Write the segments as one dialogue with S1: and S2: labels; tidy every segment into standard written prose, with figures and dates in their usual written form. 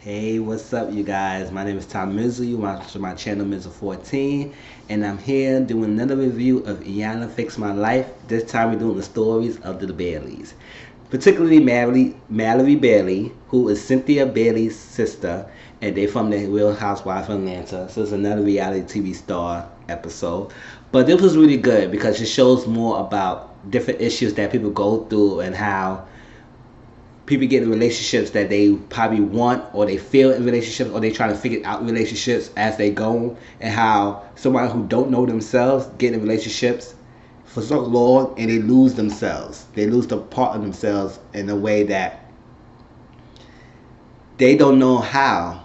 S1: Hey, what's up, you guys? My name is Mizzle. You watch my channel Mizzle 14, and I'm here doing another review of Iyanla Fix My Life. This time we're doing the stories of the Baileys, particularly Malorie Bailey, who is Cynthia Bailey's sister, and they from the Real Housewife of Atlanta. So it's another reality TV star episode, but this was really good because it shows more about different issues that people go through and how people get in relationships that they probably want or they feel in relationships or they try to figure out relationships as they go, and how somebody who don't know themselves get in relationships for so long and they lose themselves. They lose the part of themselves in a way that they don't know how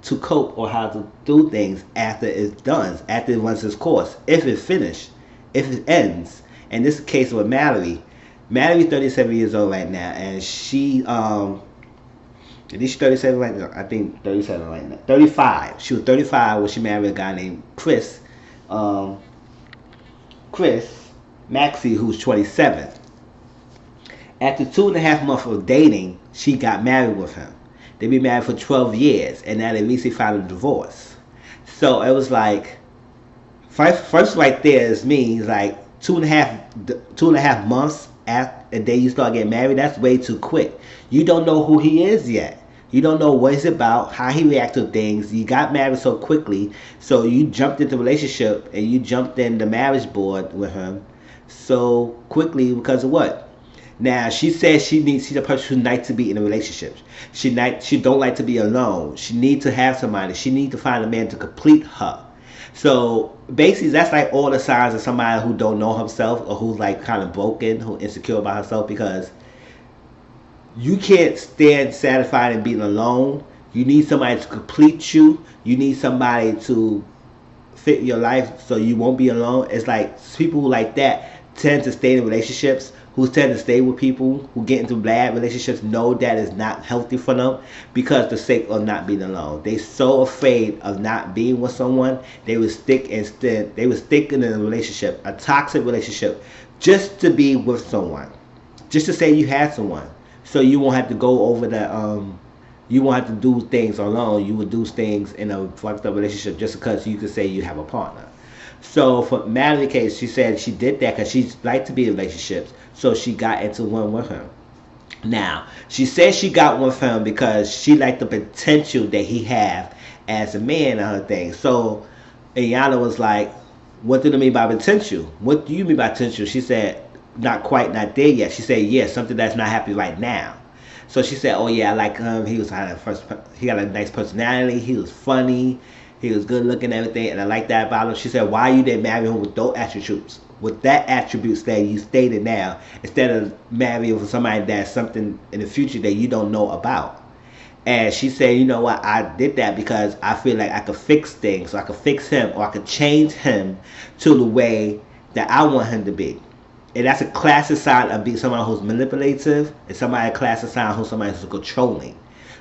S1: to cope or how to do things after it's done, after it runs its course, if it's finished, if it ends. And this is the case with Mallory. Mallory's 37 years old right now, and she's 37 right now. I think 37 right now. 35. She was 35 when she married a guy named Chris Maxey, who's 27. After 2.5 months of dating, she got married with him. They been married for 12 years, and now they recently filed a divorce. So it was like, first right there is me, like two and a half months after the day you start getting married. That's way too quick. You don't know who he is yet. You don't know what he's about, how he reacts to things. You got married so quickly, so you jumped into a relationship and you jumped in the marriage board with him so quickly because of what? Now she says she's a person who likes to be in a relationship. She don't like to be alone. She needs to have somebody. She needs to find a man to complete her. So basically, that's like all the signs of somebody who don't know himself or who's like kind of broken, who insecure about herself, because you can't stand satisfied and being alone. You need somebody to complete you. You need somebody to fit your life so you won't be alone. It's like people who like that tend to stay in relationships, who tend to stay with people who get into bad relationships, know that is not healthy for them because the sake of not being alone. They so afraid of not being with someone, they would stick in a relationship, a toxic relationship, just to be with someone, just to say you had someone, so you won't have to go over you won't have to do things alone. You would do things in a fucked up relationship just because you could say you have a partner. So for Madeline's case, she said she did that because she liked to be in relationships, so she got into one with him. Now, she said she got one with him because she liked the potential that he have as a man and her thing. So Iyanla was like, what do you mean by potential? What do you mean by potential? She said, not quite, not there yet. She said, yes, something that's not happy right now. So she said, oh yeah, I like him. He got a nice personality. He was funny. He was good looking and everything, and I like that about him. She said, why you didn't marry him with those attributes? With that attributes that you stated now, instead of marrying for somebody that's something in the future that you don't know about. And she said, you know what, I did that because I feel like I could fix things. So I could fix him, or I could change him to the way that I want him to be. And that's a classic sign of being someone who's manipulative, and a classic sign who's somebody who's controlling.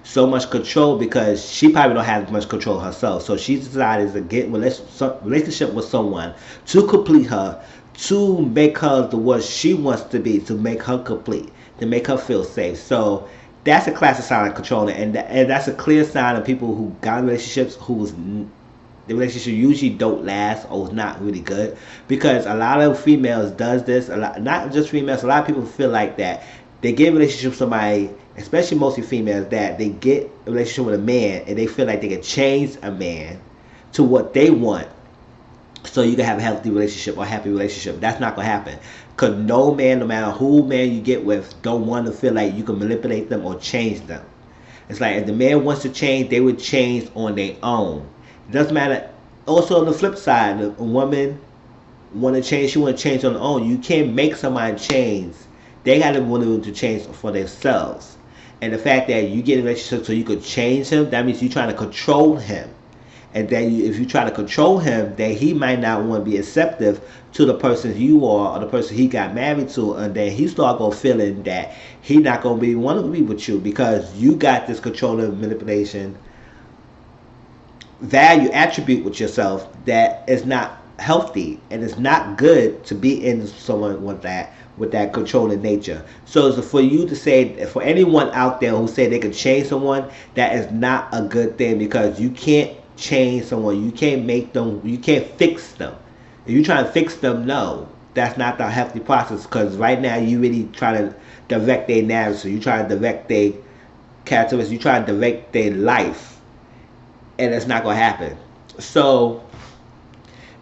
S1: So much control because she probably don't have much control herself. So she decided to get relationship with someone to complete her, to make her the what she wants to be, to make her complete, to make her feel safe. So that's a classic sign of controlling, and that's a clear sign of people who got in relationships who's the relationship usually don't last or is not really good, because a lot of females does this. A lot, not just females. A lot of people feel like that they get in a relationship with somebody, especially mostly females, that they get a relationship with a man and they feel like they can change a man to what they want so you can have a healthy relationship or happy relationship. That's not going to happen, because no man, no matter who man you get with, don't want to feel like you can manipulate them or change them. It's like if the man wants to change, they would change on their own. It doesn't matter. Also on the flip side, a woman want to change, she want to change on her own. You can't make somebody change. They got to want to change for themselves. And the fact that you get in a relationship so you could change him, that means you're trying to control him. And then if you try to control him, then he might not want to be acceptive to the person you are or the person he got married to. And then he start going feeling that he not going to want to be with you because you got this controlling manipulation value attribute with yourself that is not healthy, and it's not good to be in someone with that with that controlling nature. So it's for you to say, for anyone out there who say they can change someone, that is not a good thing, because you can't change someone. You can't make them. You can't fix them. If you try to fix them, no, that's not the healthy process. Because right now you really try to direct their narrative. So you try to direct their characteristics. You try to direct their life, and it's not gonna happen. So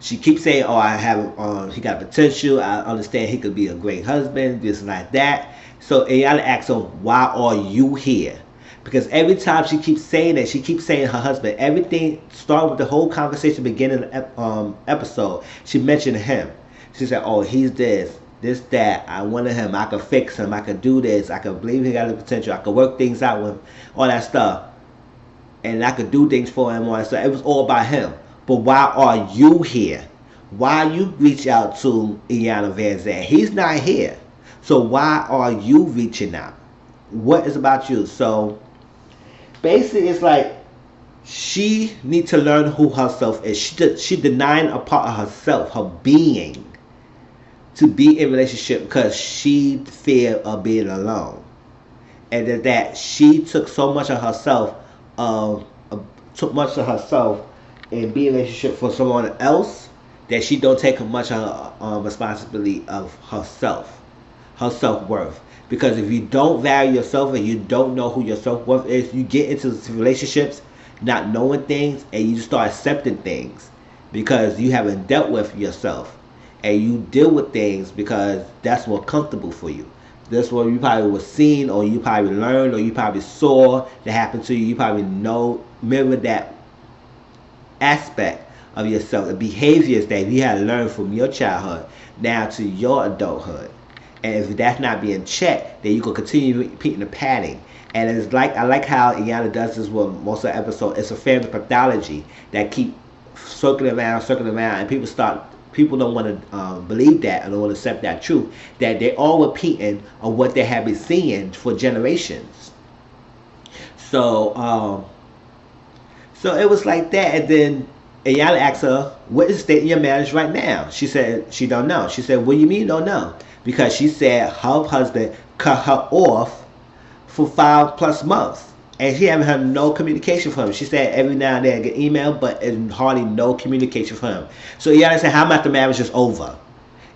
S1: she keeps saying, "Oh, I have, he got potential. I understand he could be a great husband, this and like that." So Iyanla asks her, "Why are you here?" Because every time she keeps saying that, she keeps saying her husband. Everything started with the whole conversation beginning of the episode. She mentioned him. She said, "Oh, he's this, that. I wanted him. I could fix him. I could do this. I could believe he got the potential. I could work things out with him, all that stuff, and I could do things for him, all that stuff." It was all about him. But why are you here? Why you reach out to Iyanla Vanzant? He's not here. So why are you reaching out? What is about you? So basically, it's like she needs to learn who herself is. She denying a part of herself, her being, to be in a relationship because she fear of being alone, and that she took so much of herself, took much of herself and be in a relationship for someone else, that she don't take much of her responsibility of herself, her self-worth. Because if you don't value yourself and you don't know who your self-worth is, you get into relationships not knowing things, and you just start accepting things because you haven't dealt with yourself, and you deal with things because that's more comfortable for you. That's what you probably was seen, or you probably learned, or you probably saw that happen to you. You probably mirror that aspect of yourself, the behaviors that you had learned from your childhood now to your adulthood. And if that's not being checked, then you can continue repeating the pattern. And it's like, I like how Iyanla does this with most of the episode. It's a family pathology that keep circling around, and people don't want to believe that, and don't want to accept that truth, that they're all repeating of what they have been seeing for generations. So so it was like that. And then Iyanla asked her, "What is the state of your marriage right now?" She said she don't know. She said, "What do you mean you don't know?" Because she said her husband cut her off for 5+ months, and she haven't had no communication from him. She said every now and then I get email, but it's hardly no communication from him. So Iyanla said, "How about the marriage is over?"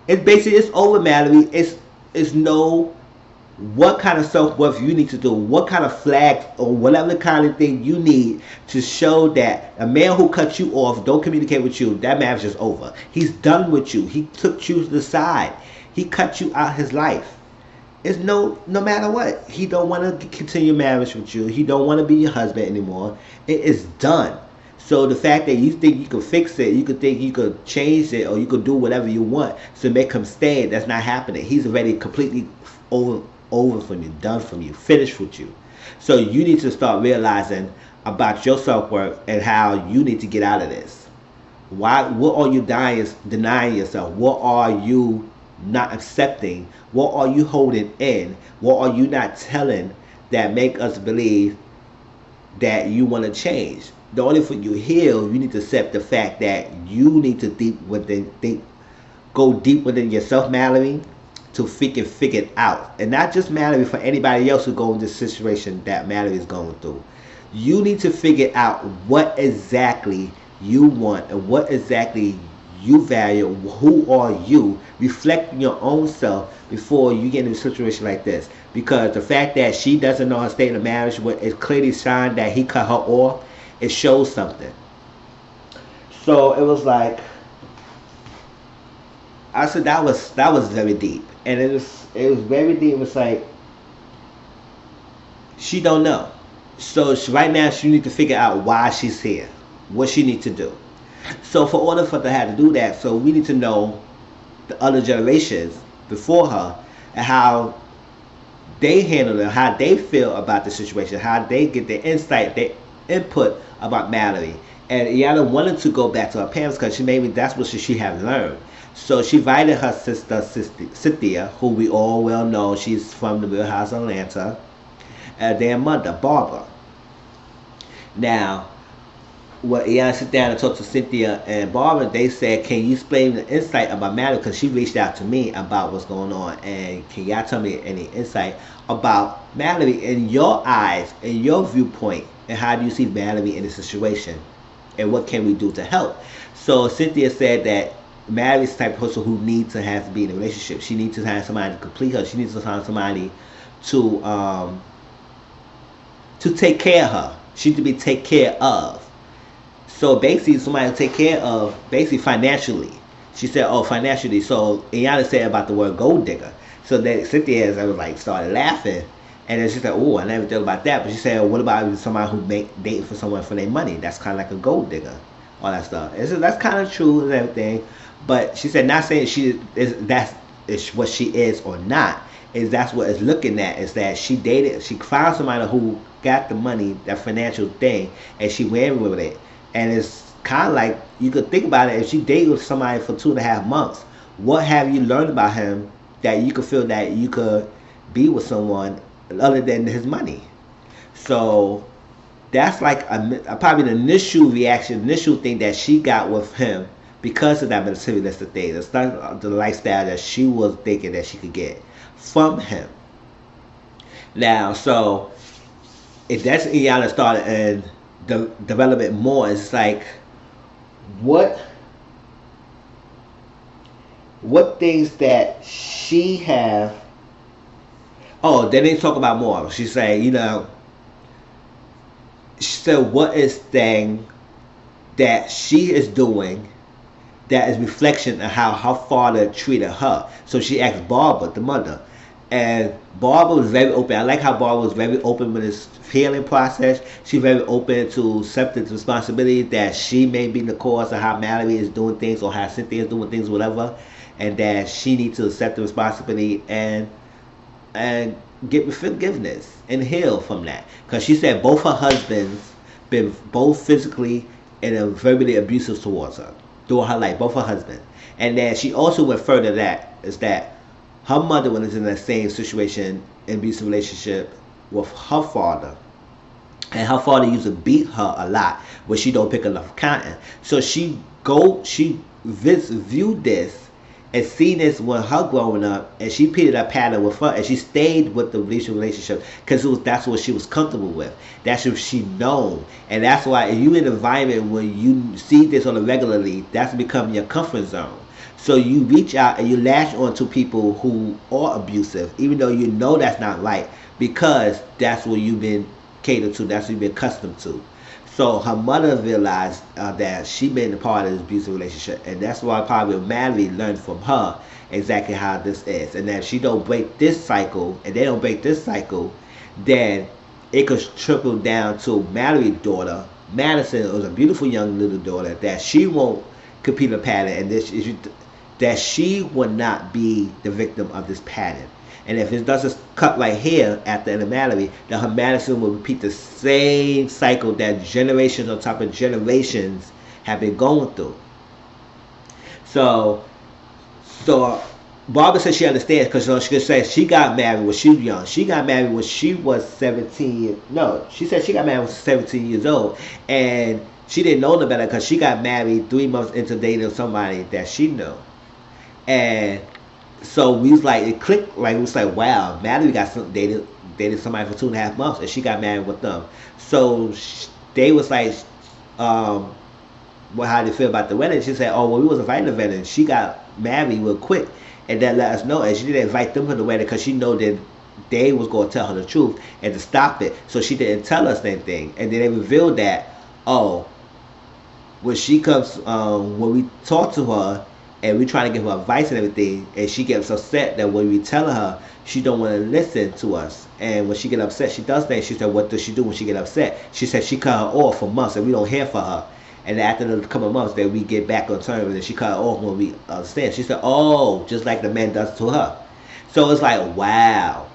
S1: It's basically, it's over, Malorie. It's no, what kind of self-worth you need to do, what kind of flags or whatever kind of thing you need to show that a man who cut you off, don't communicate with you, that marriage is over. He's done with you. He took you to the side. He cut you out his life. It's no matter what. He don't want to continue marriage with you. He don't want to be your husband anymore. It is done. So the fact that you think you could fix it, you could think you could change it, or you could do whatever you want to make him stay, that's not happening. He's already completely over from you, done from you, finished with you. So you need to start realizing about your self-worth and how you need to get out of this. What are you denying yourself? What are you not accepting? What are you holding in? What are you not telling that make us believe that you want to change? The only for you heal, you need to accept the fact that you need to go deep within yourself, Malorie, to figure it out. And not just Malorie, for anybody else who go in this situation that Malorie is going through. You need to figure out what exactly you want and what exactly you value. Who are you? Reflect your own self before you get in a situation like this. Because the fact that she doesn't know her state of marriage, it clearly signed that he cut her off, it shows something. So it was like, I said that was very deep. And it was very deep. It was like, she don't know. So right now she need to figure out why she's here, what she needs to do. So for order for her to have to do that, so we need to know the other generations before her and how they handle it, how they feel about the situation, how they get their insight, their input about Malorie. And Iyanla wanted to go back to her parents because maybe that's what she had learned. So she invited her sister Cynthia, who we all well know, she's from the Real House of Atlanta, and their mother Barbara. Now, well, Iyanla sit down and talk to Cynthia and Barbara. They said, "Can you explain the insight about Malorie? Because she reached out to me about what's going on, and can y'all tell me any insight about Malorie in your eyes, in your viewpoint, and how do you see Malorie in the situation, and what can we do to help?" So Cynthia said that Malorie's the type of person who needs to have to be in a relationship. She needs to have somebody to complete her. She needs to find somebody to take care of her. She needs to be taken care of. So basically, somebody to take care of, basically financially. She said, "Oh, financially." So Iyanla said about the word gold digger. So that Cynthia, as I was like, started laughing, and then she said, "Oh, I never thought about that." But she said, "What about somebody who dating for someone for their money? That's kind of like a gold digger, all that stuff." And so that's kind of true and everything. But she said, not saying she is that's is what she is or not. Is that's what it's looking at, is that she found somebody who got the money, that financial thing, and she went with it. And it's kind of like, you could think about it, if she dated with somebody for 2.5 months, what have you learned about him that you could feel that you could be with someone other than his money? So that's like probably the initial reaction, initial thing that she got with him because of that materialistic thing. It's not the lifestyle that she was thinking that she could get from him. Now, so if that's Iyanla started and develop it more, it's like what things that she have. Oh, they didn't talk about more. She said, she said, what is thing that she is doing that is reflection of how her father treated her. So she asked Barbara, the mother, and Barbara was very open. I like how Barbara was very open with this healing process. She's very open to accepting the responsibility that she may be the cause of how Malorie is doing things or how Cynthia is doing things, whatever, and that she needs to accept the responsibility and get forgiveness and heal from that. Because she said both her husbands been both physically and verbally abusive towards her throughout her life, both her husbands. And then she also went further, that is that her mother was in the same situation, abusive relationship with her father, and her father used to beat her a lot, but she don't pick enough cotton. So she viewed this and seen this when her growing up, and she repeated that pattern with her, and she stayed with the relationship because that's what she was comfortable with. That's what she known, and that's why if you in an environment where you see this on a regularly, that's becoming your comfort zone. So you reach out and you latch on to people who are abusive, even though you know that's not right, because that's what you've been catered to, that's what you've been accustomed to. So her mother realized that she been a part of this abusive relationship, and that's why probably Malorie learned from her exactly how this is. And that if she don't break this cycle, and they don't break this cycle, then it could trickle down to Malorie's daughter. Madison was a beautiful young little daughter that she won't compete in a pattern, and that she would not be the victim of this pattern. And if it doesn't cut right here at the end of Malorie, then her Madison will repeat the same cycle that generations on top of generations have been going through. So Barbara says she understands, because she could say she got married when she was young. She got married when she was 17. No, she said she got married when she was 17 years old. And she didn't know no better because she got married 3 months into dating somebody that she knew. And so we was like, it clicked, like it was like, wow, Malorie got dated somebody for 2.5 months, and she got married with them. So they was like, well, how do you feel about the wedding? She said, oh, well, we was invited to the wedding. She got married real quick, and that let us know. And she didn't invite them to the wedding because she know that they was going to tell her the truth and to stop it. So she didn't tell us anything. And then they revealed that, oh, when she comes, when we talk to her, and we try to give her advice and everything, and she gets upset that when we tell her, she don't want to listen to us. And when she get upset, she does things. She said, what does she do when she get upset? She said she cut her off for months, and we don't hear from her. And after the couple of months, then we get back on terms, and she cut her off when we understand. She said, oh, just like the man does to her. So it's like, wow.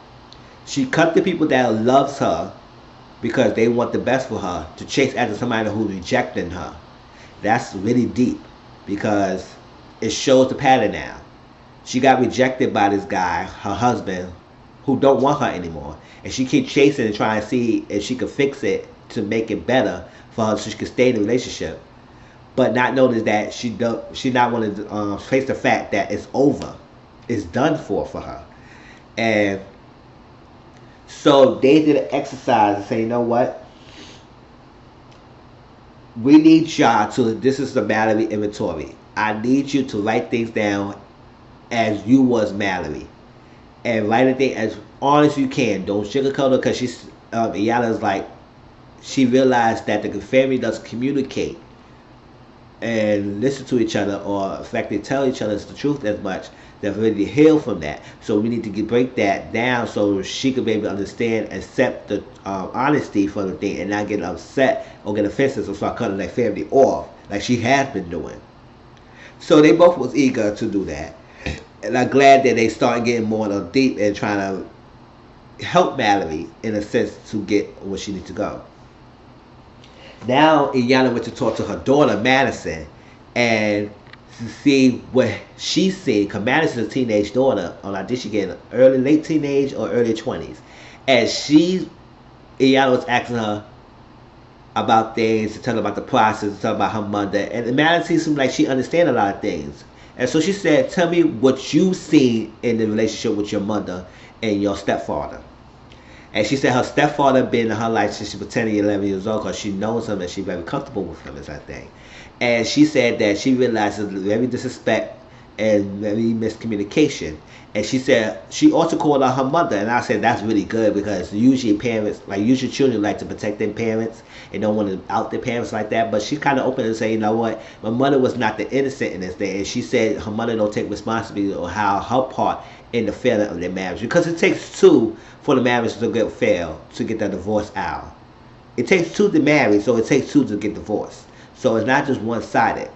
S1: She cut the people that loves her because they want the best for her to chase after somebody who's rejecting her. That's really deep, because it shows the pattern now. She got rejected by this guy, her husband, who don't want her anymore. And she keeps chasing and trying to see if she could fix it to make it better for her so she can stay in the relationship, but not notice that she not want to face the fact that it's over, it's done for her. And so they did an exercise and say, you know what, we need y'all to, this is the Malorie inventory, I need you to write things down as you was Malorie, and write a thing as honest as you can. Don't sugarcoat it, because she's Iyanla's like, she realized that the family doesn't communicate and listen to each other, or in fact they tell each other the truth as much. They're ready to heal from that. So we need to break that down so she could be able to understand, accept the honesty for the thing, and not get upset or get offensive or start cutting their family off like she has been doing. So they both was eager to do that. And I'm glad that they started getting more deep and trying to help Malorie in a sense to get where she needs to go. Now Iyanla went to talk to her daughter Madison and to see what she's seen. Because Madison's a teenage daughter, or I think she get late teenage or early 20s. And Iyanla was asking her about things, to tell her about the process, to tell her about her mother. And Madison seemed like she understands a lot of things. And so she said, tell me what you've seen in the relationship with your mother and your stepfather. And she said her stepfather been in her life since she was 10 or 11 years old, because she knows him and she's very comfortable with him, as I think. And she said that she realizes very disrespect and very miscommunication. And she said she also called out her mother, and I said that's really good, because usually usually children like to protect their parents and don't want to out their parents like that. But she kind of opened and said, you know what, my mother was not the innocent in this thing. And she said her mother don't take responsibility or how her part in the failure of their marriage, because it takes two for the marriage to fail, to get the divorce out. It takes two to marry, so it takes two to get divorced. So it's not just one-sided.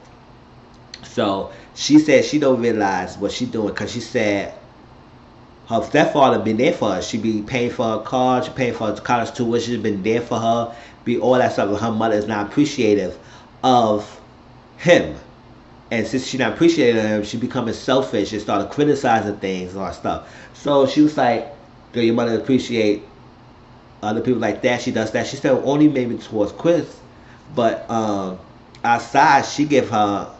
S1: So she said she don't realize what she's doing, because she said her stepfather been there for her. She be paying for her car, she paying for her college tuition, she been there for her, be all that stuff. Her mother is not appreciative of him. And since she's not appreciating him, she becoming selfish and started criticizing things and all that stuff. So she was like, do your mother appreciate other people like that? She does that. She said only maybe towards Chris, but outside she give her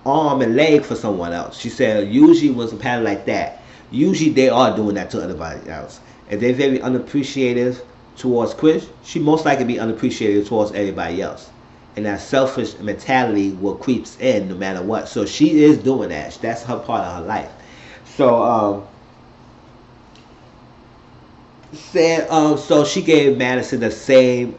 S1: arm and leg for someone else. She said usually when it's a pattern like that, usually they are doing that to everybody else. If they're very unappreciative towards Chris, she most likely be unappreciative towards everybody else. And that selfish mentality will creeps in no matter what. So she is doing that. That's her part of her life. So so she gave Madison the same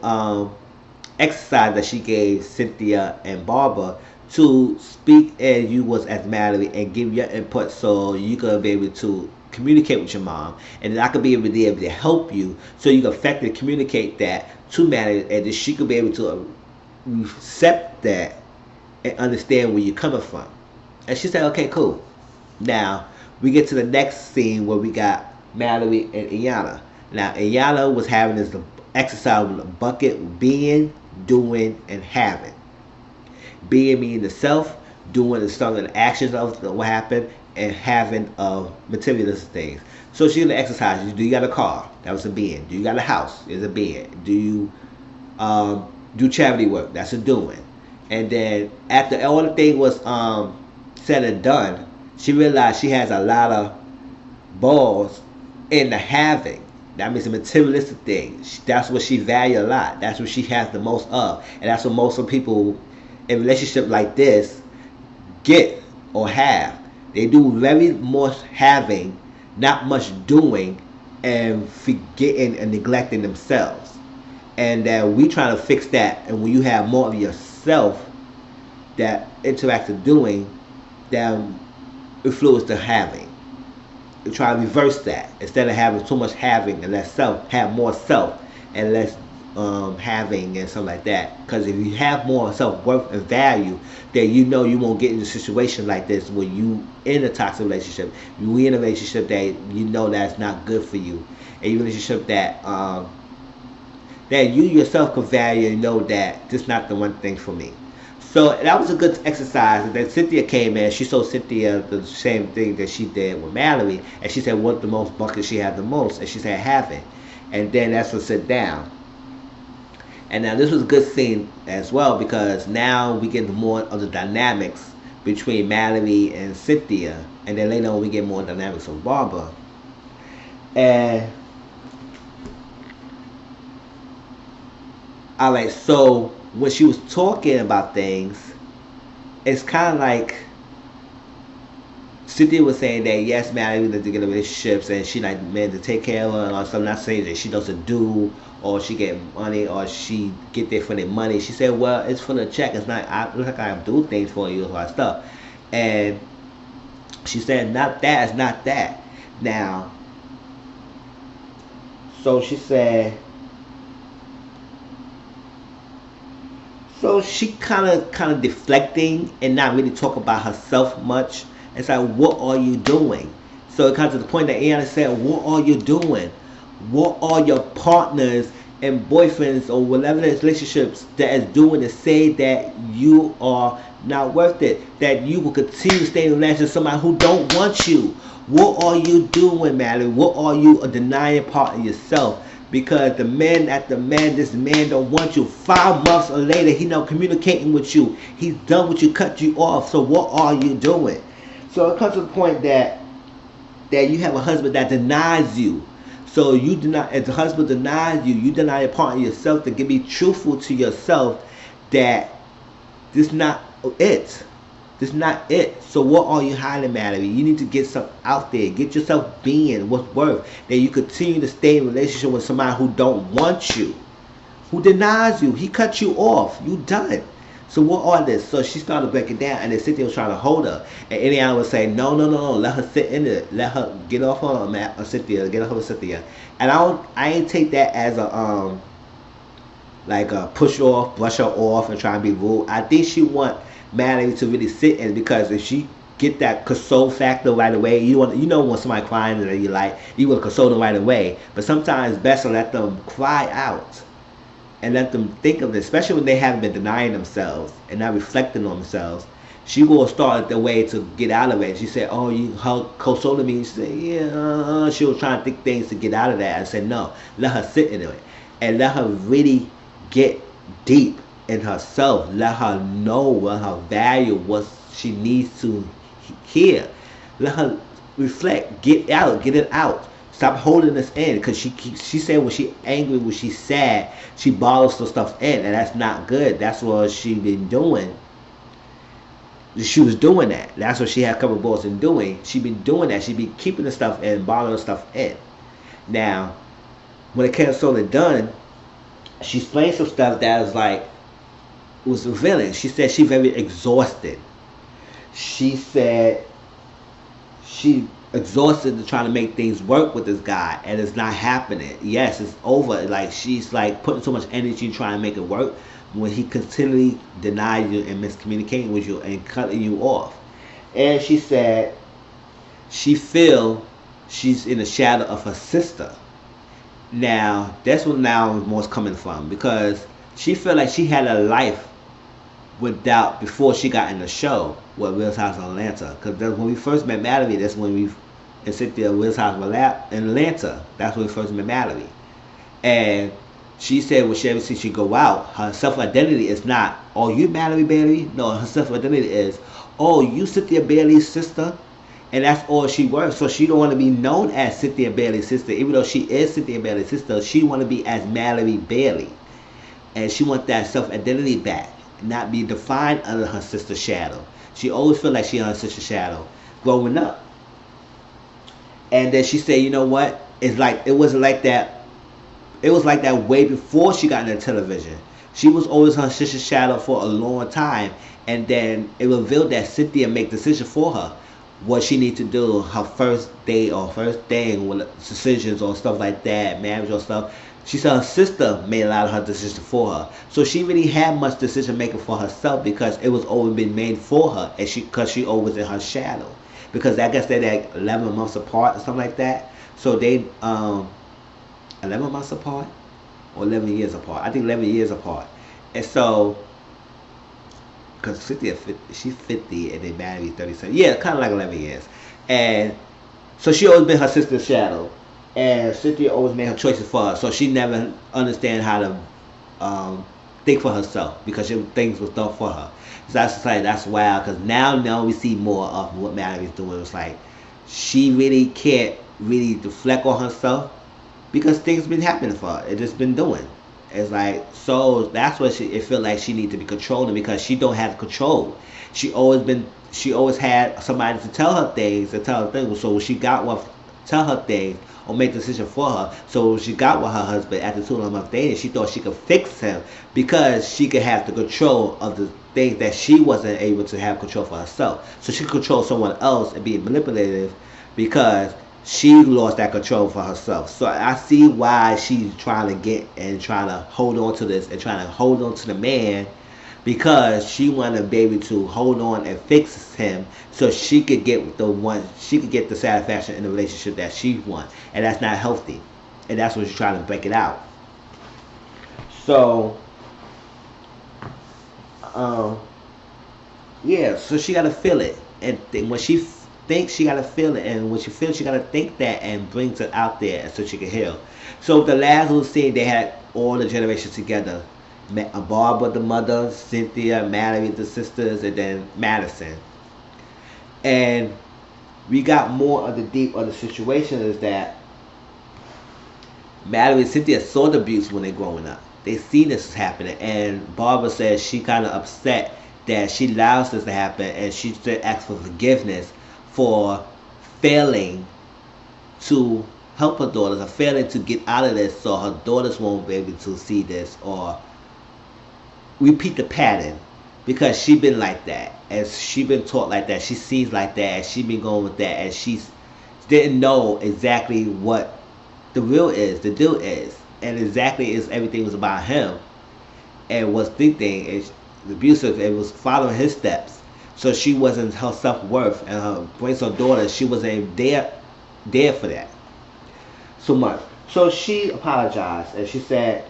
S1: exercise that she gave Cynthia and Barbara, to speak as you was as Malorie and give your input, so you could be able to communicate with your mom, and then I could be able to help you so you can effectively communicate that to Malorie, and then she could be able to accept that and understand where you're coming from. And she said, okay, cool. Now we get to the next scene where we got Malorie and Iyanla. Now Iyanla was having this exercise with a bucket: being, doing, and having. Being meaning the self, doing the stuff and the actions of what happened, and having materialistic things. So she did the exercise. Do you got a car? That was a being. Do you got a house? Is a being. Do you do charity work? That's a doing. And then after all the thing was said and done, she realized she has a lot of balls in the having. That means a materialistic thing. That's what she values a lot. That's what she has the most of. And that's what most of people in relationships like this get or have. They do very much having, not much doing, and forgetting and neglecting themselves. And we try to fix that. And when you have more of yourself that interacts with doing, that influence the having. You try to reverse that. Instead of having too much having and less self, have more self and less having and something like that. Because if you have more self-worth and value, then you know you won't get in a situation like this where you in a toxic relationship. You in a relationship that you know that's not good for you. A relationship that that you yourself can value and know that this is not the one thing for me. So that was a good exercise. And then Cynthia came in. She told Cynthia the same thing that she did with Malorie. And she said what the most buckets she had the most. And she said having. And then that's what sit down. And now this was a good scene as well because now we get more of the dynamics between Mallory and Cynthia, and then later on we get more dynamics of Barbara. And alright, so when she was talking about things, it's kind of like Cynthia was saying that yes, Mallory needs to get in relationships and she like men to take care of her and all stuff. I'm not saying that she doesn't do or she get money or she get there for their money. She said, well, it's for the check. It's not. I look like I do things for you, all that stuff. And she said, not that. It's not that. Now, so she said. So she kind of deflecting and not really talk about herself much. It's like, what are you doing? So it comes to the point that Iyanla said, what are you doing? What are your partners and boyfriends or whatever the relationships that is doing to say that you are not worth it? That you will continue to stay in a relationship with somebody who don't want you? What are you doing, Mallory? What are you denying part of yourself? Because this man don't want you. 5 months later, he not communicating with you. He's done with you, cut you off. So what are you doing? So it comes to the point that you have a husband that denies you. So you deny, as the husband denies you, you deny a part of yourself to be truthful to yourself that this not it. This not it. So what are you hiding, Mallory? You need to get something out there. Get yourself being what's worth. That you continue to stay in a relationship with somebody who don't want you. Who denies you. He cut you off. You done. So what are this? So she started breaking down, and then Cynthia was trying to hold her. And Iyanla was saying, no, let her sit in it. Let her get off on Cynthia. Get off of Cynthia. And I ain't take that as a like a push off, brush her off, and try and be rude. I think she want Mallory to really sit in, because if she get that console factor right away, you know when somebody crying and you want to console them right away. But sometimes it's best to let them cry out and let them think of it, especially when they haven't been denying themselves and not reflecting on themselves. She will start the way to get out of it. She said, oh, you consoling me? She said, yeah. She was trying to think things to get out of that. I said, no, let her sit in it and let her really get deep in herself. Let her know what her value, what she needs to hear. Let her reflect, get it out. Stop holding this in, because she said when she angry, when she's sad, she bottles the stuff in, and that's not good. That's what she been doing. She was doing that. That's what she had a couple of balls in doing. She been doing that. She been keeping the stuff in, bottling the stuff in. Now, when it came to Soul and Done, she explained some stuff that was like, was revealing. She said she's very exhausted. She said she exhausted to trying to make things work with this guy, and it's not happening. Yes, it's over. Like, she's like putting so much energy trying to make it work when he continually denies you and miscommunicating with you and cutting you off. And she said she feel she's in the shadow of her sister. Now that's what now most coming from, because she felt like she had a life without, before she got in the show with Real House of Atlanta. Because when we first met Malorie, that's when we in Cynthia Real House of Atlanta. That's when we first met Malorie. And she said when she ever see she go out, her self-identity is not, oh, you Malorie Bailey? No, her self-identity is, oh, you Cynthia Bailey's sister? And that's all she works. So she don't want to be known as Cynthia Bailey's sister. Even though she is Cynthia Bailey's sister, she want to be as Malorie Bailey. And she want that self-identity back, not be defined under her sister's shadow. She always feel like she on her sister's shadow growing up. And then she said, you know what? It's like, it wasn't like that. It was like that way before she got into television. She was always her sister's shadow for a long time. And then it revealed that Cynthia make decisions for her. What she need to do, her first day or first thing with decisions or stuff like that, marriage or stuff. She said her sister made a lot of her decisions for her. So she really had much decision making for herself, because it was always been made for her, and because she always in her shadow. Because I guess they're like 11 months apart or something like that. So they 11 months apart or 11 years apart. I think 11 years apart. And so, because Cynthia, she's 50 and they married 37. Yeah, kind of like 11 years. And so she always been her sister's shadow. And Cynthia always made her choices for her. So she never understand how to think for herself because things was done for her. So that's just like that's wild because now we see more of what Mallory's doing. It's like she really can't really deflect on herself because things been happening for her. It just been doing. It's like so that's what it feel like she need to be controlling because she don't have control. She always had somebody to tell her things and tell her things. So when she got one tell her things or make decision for her. So when she got with her husband after 2 months dating, she thought she could fix him because she could have the control of the things that she wasn't able to have control for herself. So she could control someone else and be manipulative because she lost that control for herself. So I see why she's trying to get and trying to hold on to this and trying to hold on to the man because she wanted to be able to hold on and fix him so she could get the satisfaction in the relationship that she wants, and that's not healthy, and that's what she's trying to break it out. So yeah, so she gotta feel it, and when she thinks she gotta feel it, and when she feels she gotta think that and brings it out there so she can heal. So the last little scene, they had all the generations together. Barbara the mother, Cynthia, Malorie the sisters, and then Madison. And we got more of the deep of the situation is that Malorie and Cynthia saw the abuse when they growing up. They seen this happening, and Barbara says she kind of upset that she allows this to happen, and she still asks for forgiveness for failing to help her daughters, or failing to get out of this, so her daughters won't be able to see this or repeat the pattern because she been like that, and she been taught like that. She sees like that, and she been going with that, and she didn't know exactly what the real is, the deal is, and exactly is everything was about him, and was thinking is abusive. It was following his steps, so she wasn't her self worth and her brings her daughter. She wasn't there for that so much. So she apologized and she said,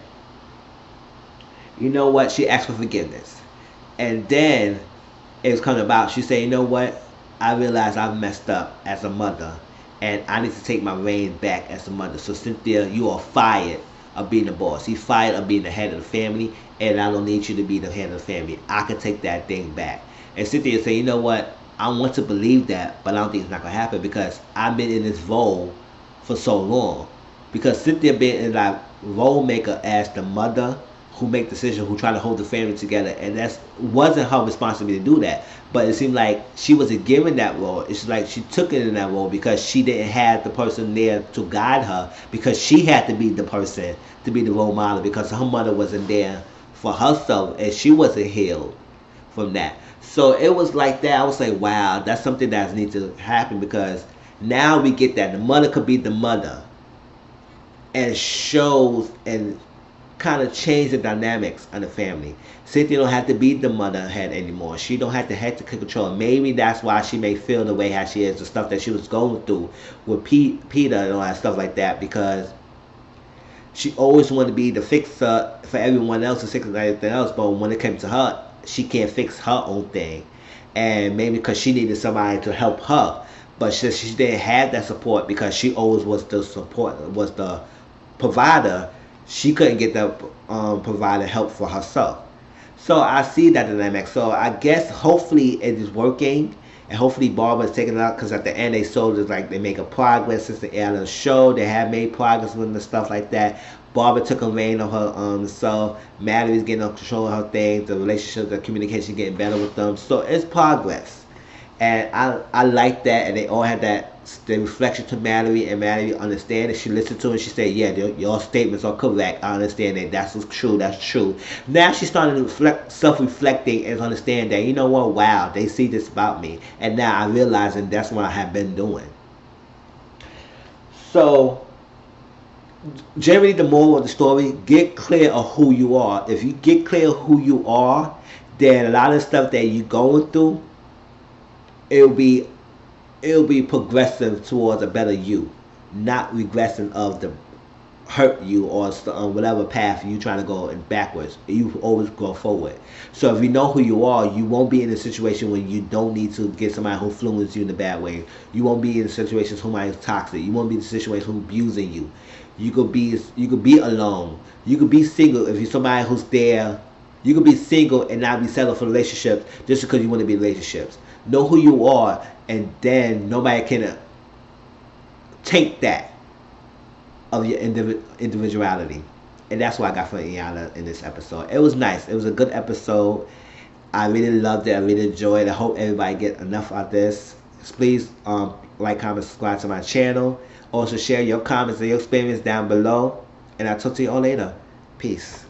S1: you know what? She asked for forgiveness, and then it was coming about. She said, you know what? I realized I've messed up as a mother, and I need to take my reign back as a mother. So Cynthia, you are fired of being the boss. He's fired of being the head of the family, and I don't need you to be the head of the family. I can take that thing back. And Cynthia said, you know what? I want to believe that, but I don't think it's not gonna happen because I've been in this role for so long. Because Cynthia been in that role maker as the mother who make decisions, who try to hold the family together, and that wasn't her responsibility to do that. But it seemed like she wasn't given that role. It's like she took it in that role because she didn't have the person there to guide her, because she had to be the person to be the role model because her mother wasn't there for herself and she wasn't healed from that. So it was like that. I was like, wow, that's something that needs to happen because now we get that the mother could be the mother and shows and kind of change the dynamics of the family. Cynthia don't have to be the mother head anymore. She don't have to control. Maybe that's why she may feel the way how she is, the stuff that she was going through with Peter and all that stuff like that, because she always wanted to be the fixer for everyone else and fix everything else, but when it came to her, she can't fix her own thing. And maybe because she needed somebody to help her, but she didn't have that support because she always was the support, was the provider. She couldn't get the provider help for herself. So I see that dynamic. So I guess hopefully it is working, and hopefully Barbara is taking it out, because at the end they showed it like they make a progress since the end of the show. They have made progress with the stuff like that. Barbara took a reign of her self. Mallory's getting up control of her things. The relationship, the communication getting better with them. So it's progress, and I like that. And they all had that the reflection to Malorie, and Malorie understand it. She listened to it. She said, yeah, your statements are correct. I understand that. That's true. That's true. Now she's starting to self-reflecting and understand that, you know what, wow, they see this about me. And now I realize, and that's what I have been doing. So generally, the moral of the story, get clear of who you are. If you get clear of who you are, then a lot of stuff that you're going through, it'll be progressive towards a better you, not regressing of the hurt you or whatever path you trying to go in backwards. You always go forward. So if you know who you are, you won't be in a situation where you don't need to get somebody who influences you in a bad way. You won't be in situations who might be toxic. You won't be in situations who abusing you. You could be alone. You could be single if you're somebody who's there. You could be single and not be settled for relationships just because you want to be in relationships. Know who you are, and then nobody can take that of your individuality. And that's what I got from Iyanla in this episode. It was nice. It was a good episode. I really loved it. I really enjoyed it. I hope everybody get enough out of this. Please like, comment, subscribe to my channel. Also share your comments and your experience down below. And I'll talk to you all later. Peace.